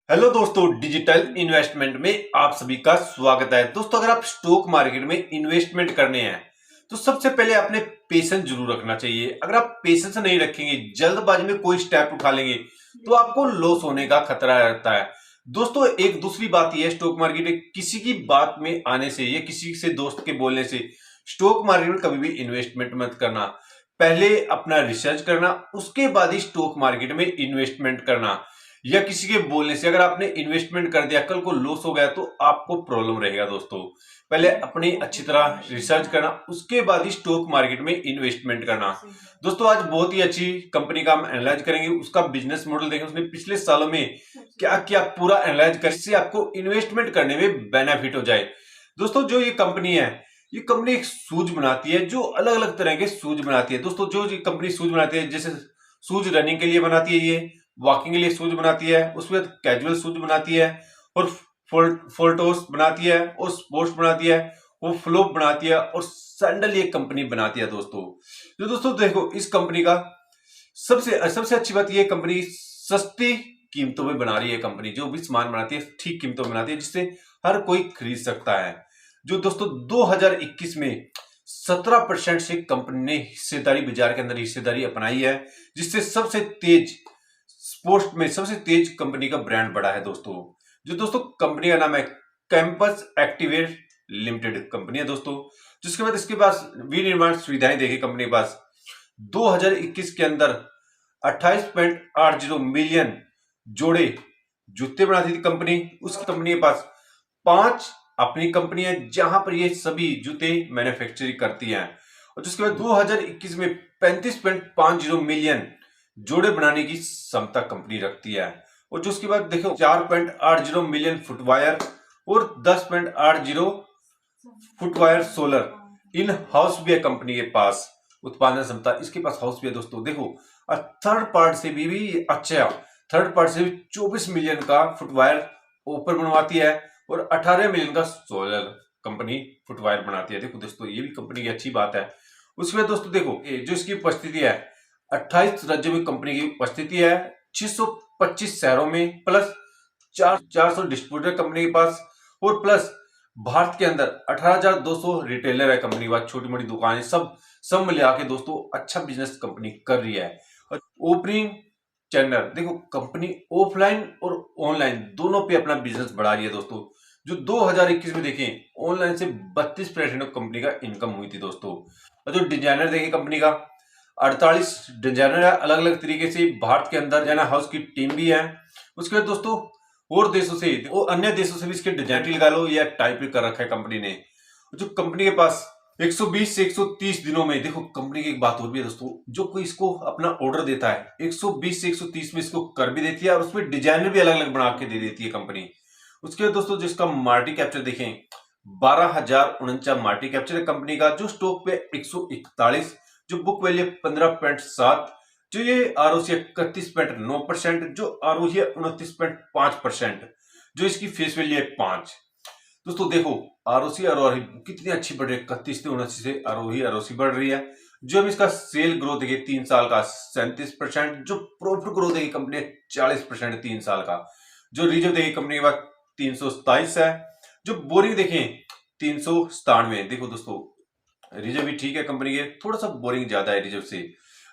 Hello दोस्तों, digital investment में आप सभी का स्वागत है। दोस्तों, अगर आप स्टॉक मार्केट में इन्वेस्टमेंट करने हैं तो सबसे पहले आपने पेशेंस जरूर रखना चाहिए। अगर आप पेशेंस नहीं रखेंगे, जल्दबाजी में कोई स्टेप उठा लेंगे तो आपको लॉस होने का खतरा रहता है। दोस्तों, एक दूसरी बात यह है, स्टॉक मार्केट में किसी की बात में आने से या किसी से दोस्त के बोलने से स्टॉक मार्केट में कभी भी इन्वेस्टमेंट मत करना। पहले अपना रिसर्च करना, उसके बाद ही स्टॉक मार्केट में इन्वेस्टमेंट करना। या किसी के बोलने से अगर आपने इन्वेस्टमेंट कर दिया, कल को लॉस हो गया तो आपको प्रॉब्लम रहेगा। दोस्तों, पहले अपनी अच्छी तरह रिसर्च करना, उसके बाद ही स्टॉक मार्केट में इन्वेस्टमेंट करना। दोस्तों, आज बहुत ही अच्छी कंपनी का हम एनालाइज करेंगे, उसका बिजनेस मॉडल देखेंगे, उसने पिछले सालों में क्या क्या पूरा एनालाइज कर, इससे आपको इन्वेस्टमेंट करने में बेनिफिट हो जाए। दोस्तों, जो ये कंपनी है, ये कंपनी एक शूज बनाती है, जो अलग अलग तरह के शूज बनाती है। दोस्तों, जो ये कंपनी शूज बनाती है, जैसे शूज रनिंग के लिए बनाती है, ये वॉकिंग के लिए शूज बनाती है, उसके बाद कैजुअल शूज बनाती है, और फोल्टोस बनाती है, और स्पोर्ट्स बनाती है, वो फ्लोप बनाती है, और सैंडल ये कंपनी बनाती है। दोस्तों देखो, इस कंपनी का सबसे सबसे अच्छी बात, ये कंपनी सस्ती कीमतों में बना रही है। कंपनी जो भी सामान बनाती है ठीक कीमतों में बनाती है, जिससे हर कोई खरीद सकता है। जो दोस्तों 2021 में 17% से कंपनी ने हिस्सेदारी, बाजार के अंदर हिस्सेदारी अपनाई है, जिससे सबसे तेज स्पोर्ट्स में सबसे तेज कंपनी का ब्रांड बढ़ा है। दोस्तों कंपनी का नाम है कैंपस एक्टिवेट लिमिटेड कंपनी है। दोस्तों, जिसके बाद इसके पास विनिर्माण सुविधाएं देखी कंपनी के पास 2021 के अंदर 28.80 मिलियन जोड़े जूते बनाती थी कंपनी। उस कंपनी के पास 5 अपनी कंपनी है, जहां पर ये सभी जूते मैन्युफैक्चरिंग करती हैं। और जिसके बाद 2021 में 35.50 मिलियन जोड़े बनाने की क्षमता कंपनी रखती है। और जो उसके बाद देखो 4.80 मिलियन फुटवायर और 10.80 फुटवायर सोलर इन हाउस भी है कंपनी के पास उत्पादन क्षमता। इसके पास हाउस भी है। दोस्तों देखो, और थर्ड पार्ट से भी अच्छा, थर्ड पार्ट से भी 24 मिलियन का फुटवायर ऊपर बनवाती है, और 18 मिलियन का सोलर कंपनी फुटवायर बनाती है। देखो दोस्तों, ये भी कंपनी की अच्छी बात है। उसके बाद दोस्तों देखो, जो इसकी उपस्थिति है 28 राज्यों में कंपनी की उपस्थिति है, 625 शहरों में, प्लस 400 डिस्ट्रीब्यूटर कंपनी के पास, और प्लस भारत के अंदर 18,200 रिटेलर है कंपनी के पास, छोटी मोटी दुकानें सब मिला के दोस्तों अच्छा बिजनेस कंपनी कर रही है। और ओपनिंग चैनल देखो, कंपनी ऑफलाइन और ऑनलाइन दोनों पे अपना बिजनेस बढ़ा रही है। दोस्तों, जो 2021 में देखें, ऑनलाइन से 32% कंपनी का इनकम हुई थी। दोस्तों, और जो डिजाइनर देखें कंपनी का 48 डिजाइनर है, अलग अलग तरीके से भारत के अंदर डिजाइनर हाउस की टीम भी है। उसके बाद दोस्तों और देशों से और अन्य देशों से भी इसके डिजाइन लगा लो या टाइप कर रखा है कंपनी ने। जो कंपनी के पास 120 से 130 दिनों में, देखो कंपनी की एक बात और भी है दोस्तों, जो कोई इसको अपना ऑर्डर देता है 120 से 130 में इसको कर भी देती है, और उसमें डिजाइनर भी अलग अलग बना के दे देती है कंपनी। उसके बाद दोस्तों जिसका मार्केट कैप्चर देखें, 12,049 मार्केट कैप्चर है कंपनी का। जो स्टॉक पे 141, जो बुक वैल्यू 15.7, जो ये आरओसी 31.9%, जो आरओई है 29.5%, जो इसकी फेस वैल्यू है 5। दोस्तों देखो, आरओसी और आरओई कितनी अच्छी बढ़ रही है, 31 से 29 से आरओई आरओसी बढ़ रही है। जो हम इसका सेल ग्रोथ देखिए 3 साल का 37%, जो प्रॉफिट ग्रोथ देखिए कंपनी 40% 3 साल का। जो रिजर्व देखिए कंपनी के पास 327 है। जो बोरिंग देखें 397। देखो दोस्तों, रिजर्व भी ठीक है कंपनी के, थोड़ा सा बोरिंग ज्यादा है रिजर्व से।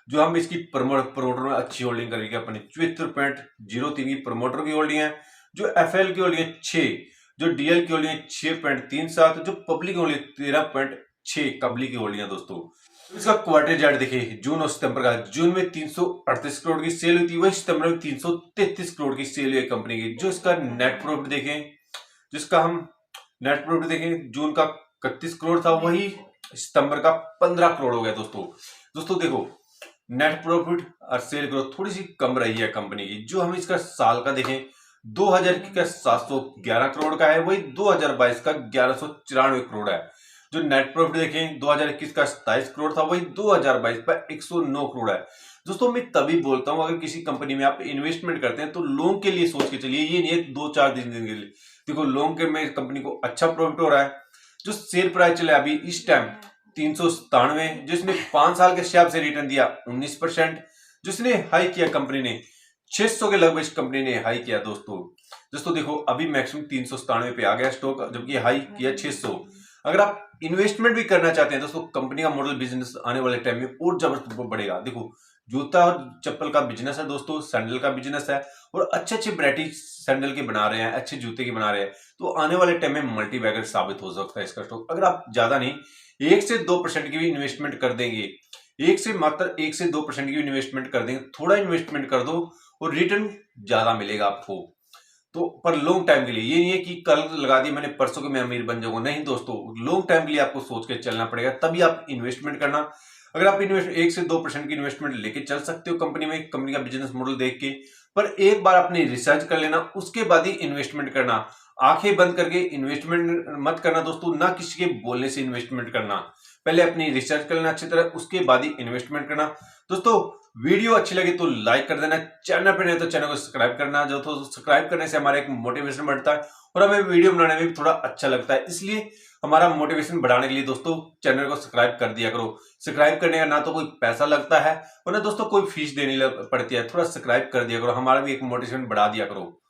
जो हम इसकी प्रमोटर में अच्छी होल्डिंग करेंगे अपनी 74.03 की प्रमोटर की होल्डिंग है। जो एफएल की होल्डिंग है 6, जो डीएल की होल्डिंग है 6.37, जो पब्लिक होल्डिंग 13.6 पब्लिक की होल्डिंग है। दोस्तों, इसका क्वार्टर रिजल्ट देखिए जून और सितंबर का। जून में 338 करोड़ की सेल हुई थी, वही सितंबर में 333 करोड़ की सेल हुई है कंपनी की। जो इसका नेट प्रॉफिट देखें, जिसका हम नेट प्रॉफिट देखें, जून का 31 करोड़ था, वही सितंबर का 15 करोड़ हो गया। दोस्तों देखो, नेट प्रॉफिट और सेल ग्रोथ थोड़ी सी कम रही है कंपनी की। जो हम इसका साल का देखें, 2021 का 711 करोड़ का है, वही 2022 का 1194 करोड़ है। जो नेट प्रॉफिट देखें, 2021 का 27 करोड़ था, वही 2022 का 109 करोड़ है। दोस्तों, मैं तभी बोलता हूं, अगर किसी कंपनी में आप इन्वेस्टमेंट करते हैं तो लॉन्ग के लिए सोच के चलिए, ये नहीं है 2-4 दिन के लिए। देखो, लॉन्ग के में कंपनी को अच्छा प्रॉफिट हो रहा है। जो शेयर प्राइस चला अभी इस टाइम 397, जिसने 5 साल के हिसाब से रिटर्न दिया 19%, जिसने हाई किया कंपनी ने 600 के लगभग कंपनी ने हाई किया। दोस्तों, दोस्तों देखो अभी मैक्सिमम 397 पे आ गया स्टॉक, जबकि हाई किया 600। अगर आप इन्वेस्टमेंट भी करना चाहते हैं दोस्तों, कंपनी का मॉडल बिजनेस आने वाले टाइम में और जबरदस्त बढ़ेगा। देखो जूता और चप्पल का बिजनेस है दोस्तों, सैंडल का बिजनेस है, और अच्छे अच्छे वैरायटी सैंडल के बना रहे हैं, अच्छे जूते के बना रहे हैं। तो आने वाले टाइम में मल्टी बैगर साबित हो सकता है इसका स्टॉक। अगर आप ज्यादा नहीं 1 से 2% की भी इन्वेस्टमेंट कर देंगे, मात्र 1 से 2% की इन्वेस्टमेंट कर देंगे, थोड़ा इन्वेस्टमेंट कर दो और रिटर्न ज्यादा मिलेगा आपको। तो पर लॉन्ग टाइम के लिए, ये नहीं है कि कल लगा दिया मैंने परसों के मैं अमीर बन जाऊंगा, नहीं दोस्तों, लॉन्ग टाइम के लिए आपको सोच के चलना पड़ेगा, तभी आप इन्वेस्टमेंट करना। अगर आप 1 से 2% की इन्वेस्टमेंट लेके चल सकते हो कंपनी में, कंपनी का बिजनेस मॉडल देख के, पर एक बार अपनी रिसर्च कर लेना, उसके बाद ही इन्वेस्टमेंट करना। आंखें बंद करके इन्वेस्टमेंट मत करना दोस्तों, ना किसी के बोलने से इन्वेस्टमेंट करना। पहले अपनी रिसर्च कर लेना अच्छी तरह, उसके बाद ही इन्वेस्टमेंट करना। दोस्तों वीडियो अच्छी लगी तो लाइक कर देना, चैनल पर नहीं तो चैनल को सब्सक्राइब करना, जो तो सब्सक्राइब करने से हमारा एक मोटिवेशन बढ़ता है और हमें वीडियो बनाने में भी थोड़ा अच्छा लगता है। इसलिए हमारा मोटिवेशन बढ़ाने के लिए दोस्तों चैनल को सब्सक्राइब कर दिया करो। सब्सक्राइब करने का ना तो कोई पैसा लगता है और ना दोस्तों कोई फीस देनी पड़ती है, थोड़ा सब्सक्राइब कर दिया करो, हमारा भी एक मोटिवेशन बढ़ा दिया करो।